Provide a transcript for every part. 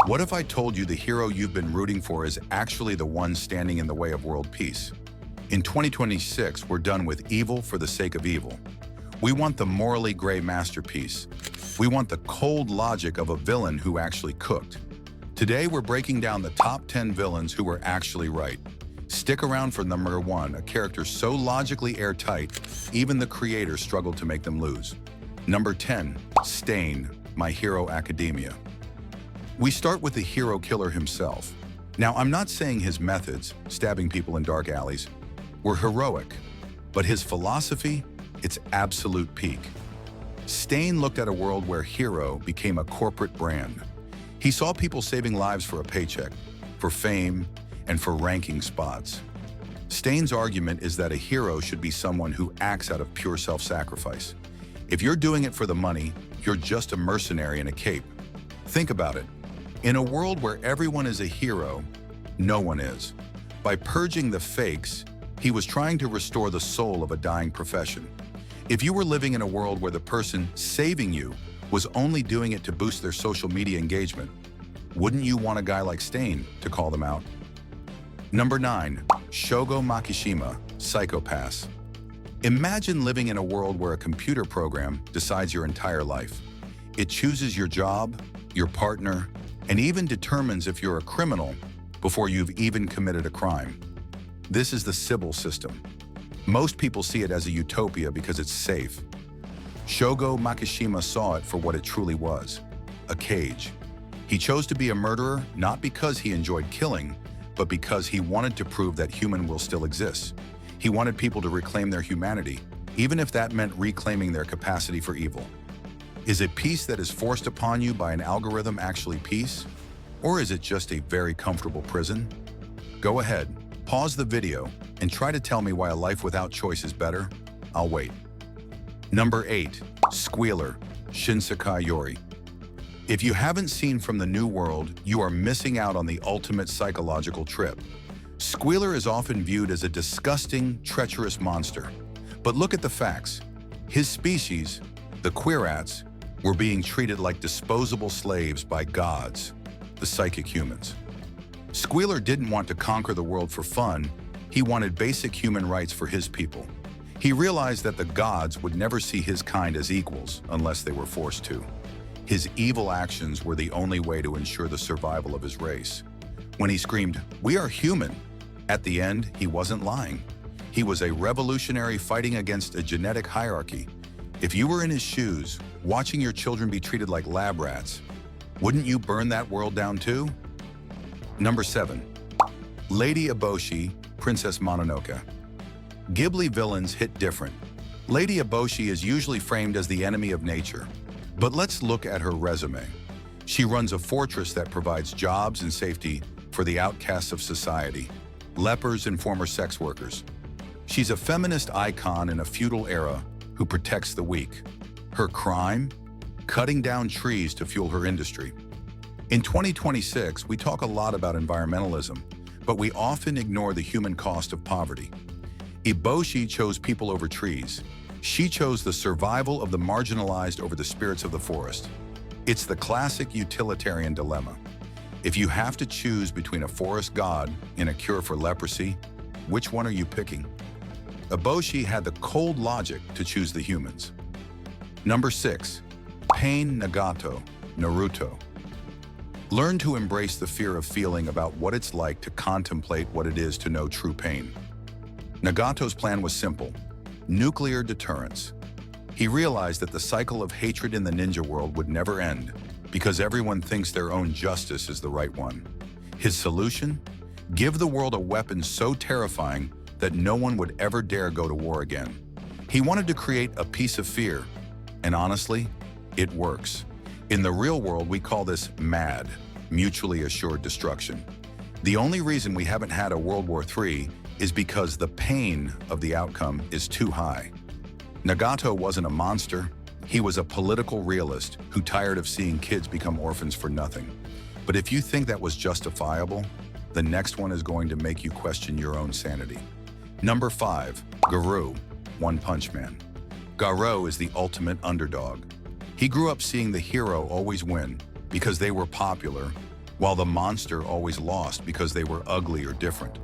What if I told you the hero you've been rooting for is actually the one standing in the way of world peace? In 2026, we're done with evil for the sake of evil. We want the morally gray masterpiece. We want the cold logic of a villain who actually cooked. Today, we're breaking down the top 10 villains who were actually right. Stick around for number 1, a character so logically airtight, even the creators struggled to make them lose. Number 10, Stain, My Hero Academia. We start with the hero killer himself. Now, I'm not saying his methods, stabbing people in dark alleys, were heroic, but his philosophy, its absolute peak. Stain looked at a world where hero became a corporate brand. He saw people saving lives for a paycheck, for fame, and for ranking spots. Stain's argument is that a hero should be someone who acts out of pure self-sacrifice. If you're doing it for the money, you're just a mercenary in a cape. Think about it. In a world where everyone is a hero, no one is. By purging the fakes, he was trying to restore the soul of a dying profession. If you were living in a world where the person saving you was only doing it to boost their social media engagement, wouldn't you want a guy like Stain to call them out? Number 9, Shogo Makishima, Psychopaths. Imagine living in a world where a computer program decides your entire life. It chooses your job, your partner, and even determines if you're a criminal before you've even committed a crime. This is the Sybil system. Most people see it as a utopia because it's safe. Shogo Makishima saw it for what it truly was, a cage. He chose to be a murderer not because he enjoyed killing, but because he wanted to prove that human will still exists. He wanted people to reclaim their humanity, even if that meant reclaiming their capacity for evil. Is a peace that is forced upon you by an algorithm actually peace? Or is it just a very comfortable prison? Go ahead, pause the video, and try to tell me why a life without choice is better. I'll wait. Number 8, Squealer, Shinsekai Yori. If you haven't seen From the New World, you are missing out on the ultimate psychological trip. Squealer is often viewed as a disgusting, treacherous monster. But look at the facts. His species, the Queerats, were being treated like disposable slaves by gods, the psychic humans. Squealer didn't want to conquer the world for fun. He wanted basic human rights for his people. He realized that the gods would never see his kind as equals unless they were forced to. His evil actions were the only way to ensure the survival of his race. When he screamed, "We are human," at the end, he wasn't lying. He was a revolutionary fighting against a genetic hierarchy. If you were in his shoes, watching your children be treated like lab rats, wouldn't you burn that world down too? Number 7, Lady Eboshi, Princess Mononoke. Ghibli villains hit different. Lady Eboshi is usually framed as the enemy of nature. But let's look at her resume. She runs a fortress that provides jobs and safety for the outcasts of society, lepers and former sex workers. She's a feminist icon in a feudal era who protects the weak. Her crime? Cutting down trees to fuel her industry. In 2026, we talk a lot about environmentalism, but we often ignore the human cost of poverty. Eboshi chose people over trees. She chose the survival of the marginalized over the spirits of the forest. It's the classic utilitarian dilemma. If you have to choose between a forest god and a cure for leprosy, which one are you picking? Eboshi had the cold logic to choose the humans. Number 6, Pain Nagato, Naruto. Learn to embrace the fear of feeling about what it's like to contemplate what it is to know true pain. Nagato's plan was simple: nuclear deterrence. He realized that the cycle of hatred in the ninja world would never end because everyone thinks their own justice is the right one. His solution? Give the world a weapon so terrifying that no one would ever dare go to war again. He wanted to create a peace of fear, and honestly, it works. In the real world, we call this MAD, mutually assured destruction. The only reason we haven't had a World War III is because the pain of the outcome is too high. Nagato wasn't a monster. He was a political realist who tired of seeing kids become orphans for nothing. But if you think that was justifiable, the next one is going to make you question your own sanity. Number 5, Garou, One Punch Man. Garou is the ultimate underdog. He grew up seeing the hero always win because they were popular, while the monster always lost because they were ugly or different.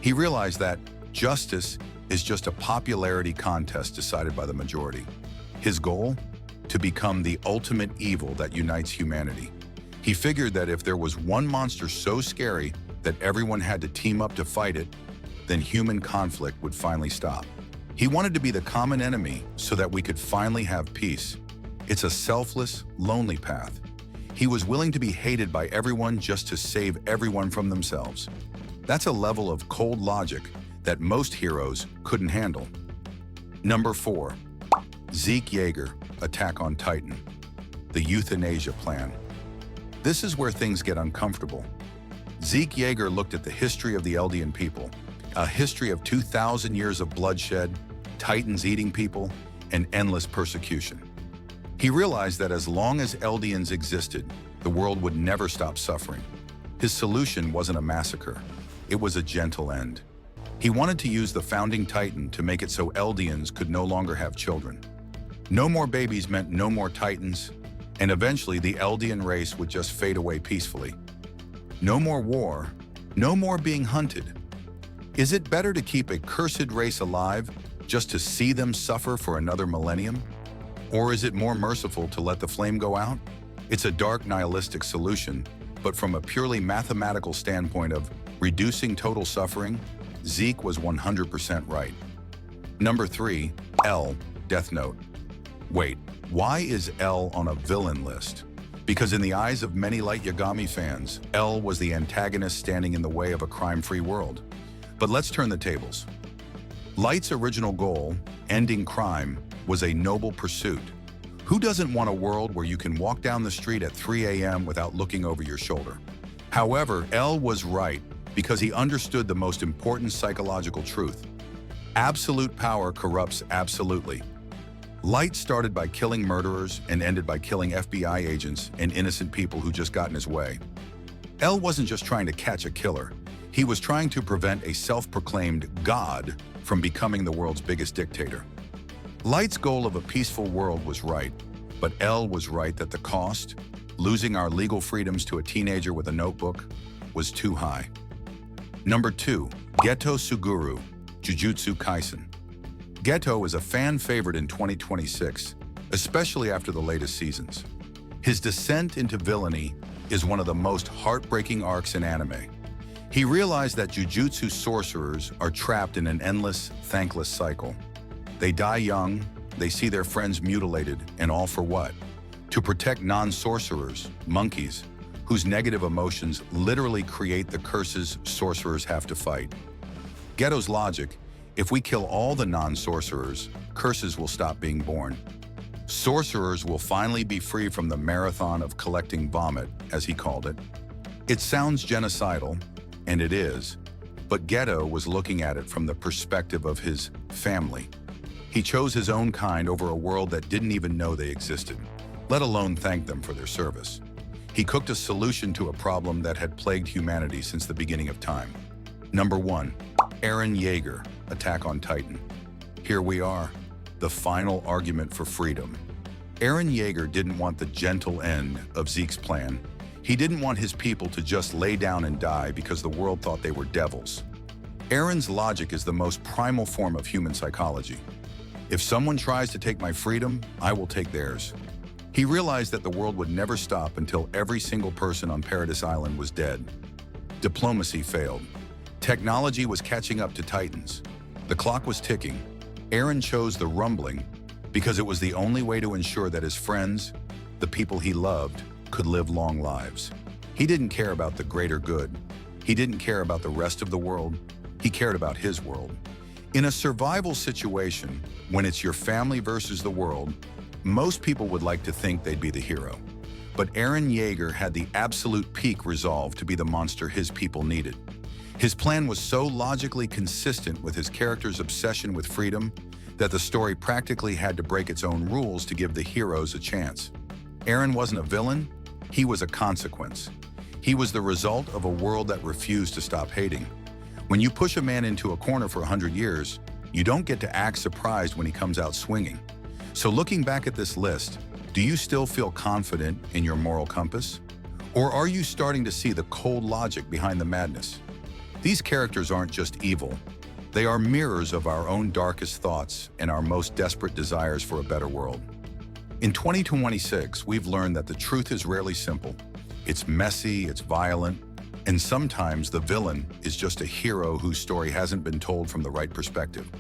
He realized that justice is just a popularity contest decided by the majority. His goal? To become the ultimate evil that unites humanity. He figured that if there was one monster so scary that everyone had to team up to fight it, then human conflict would finally stop. He wanted to be the common enemy so that we could finally have peace. It's a selfless, lonely path. He was willing to be hated by everyone just to save everyone from themselves. That's a level of cold logic that most heroes couldn't handle. Number 4. Zeke Yeager, Attack on Titan. The Euthanasia Plan. This is where things get uncomfortable. Zeke Yeager looked at the history of the Eldian people, a history of 2,000 years of bloodshed, Titans eating people, and endless persecution. He realized that as long as Eldians existed, the world would never stop suffering. His solution wasn't a massacre. It was a gentle end. He wanted to use the founding Titan to make it so Eldians could no longer have children. No more babies meant no more Titans, and eventually the Eldian race would just fade away peacefully. No more war, no more being hunted. Is it better to keep a cursed race alive just to see them suffer for another millennium? Or is it more merciful to let the flame go out? It's a dark nihilistic solution, but from a purely mathematical standpoint of reducing total suffering, Zeke was 100% right. Number 3, L, Death Note. Wait, why is L on a villain list? Because in the eyes of many Light Yagami fans, L was the antagonist standing in the way of a crime-free world. But let's turn the tables. Light's original goal, ending crime, was a noble pursuit. Who doesn't want a world where you can walk down the street at 3 a.m. without looking over your shoulder? However, L was right because he understood the most important psychological truth. Absolute power corrupts absolutely. Light started by killing murderers and ended by killing FBI agents and innocent people who just got in his way. L wasn't just trying to catch a killer. He was trying to prevent a self-proclaimed God from becoming the world's biggest dictator. Light's goal of a peaceful world was right, but L was right that the cost, losing our legal freedoms to a teenager with a notebook, was too high. Number 2, Geto Suguru, Jujutsu Kaisen. Geto is a fan favorite in 2026, especially after the latest seasons. His descent into villainy is one of the most heartbreaking arcs in anime. He realized that Jujutsu sorcerers are trapped in an endless, thankless cycle. They die young, they see their friends mutilated, and all for what? To protect non-sorcerers, monkeys, whose negative emotions literally create the curses sorcerers have to fight. Geto's logic: if we kill all the non-sorcerers, curses will stop being born. Sorcerers will finally be free from the marathon of collecting vomit, as he called it. It sounds genocidal, and it is, but Geto was looking at it from the perspective of his family. He chose his own kind over a world that didn't even know they existed, let alone thank them for their service. He cooked a solution to a problem that had plagued humanity since the beginning of time. Number 1, Eren Yeager, Attack on Titan. Here we are, the final argument for freedom. Eren Yeager didn't want the gentle end of Zeke's plan. He didn't want his people to just lay down and die because the world thought they were devils. Eren's logic is the most primal form of human psychology. If someone tries to take my freedom, I will take theirs. He realized that the world would never stop until every single person on Paradise Island was dead. Diplomacy failed. Technology was catching up to Titans. The clock was ticking. Eren chose the rumbling because it was the only way to ensure that his friends, the people he loved, could live long lives. He didn't care about the greater good. He didn't care about the rest of the world. He cared about his world. In a survival situation, when it's your family versus the world, most people would like to think they'd be the hero. But Eren Yeager had the absolute peak resolve to be the monster his people needed. His plan was so logically consistent with his character's obsession with freedom that the story practically had to break its own rules to give the heroes a chance. Eren wasn't a villain, he was a consequence. He was the result of a world that refused to stop hating. When you push a man into a corner for 100 years, you don't get to act surprised when he comes out swinging. So looking back at this list, do you still feel confident in your moral compass? Or are you starting to see the cold logic behind the madness? These characters aren't just evil. They are mirrors of our own darkest thoughts and our most desperate desires for a better world. In 2026, we've learned that the truth is rarely simple. It's messy, it's violent, and sometimes the villain is just a hero whose story hasn't been told from the right perspective.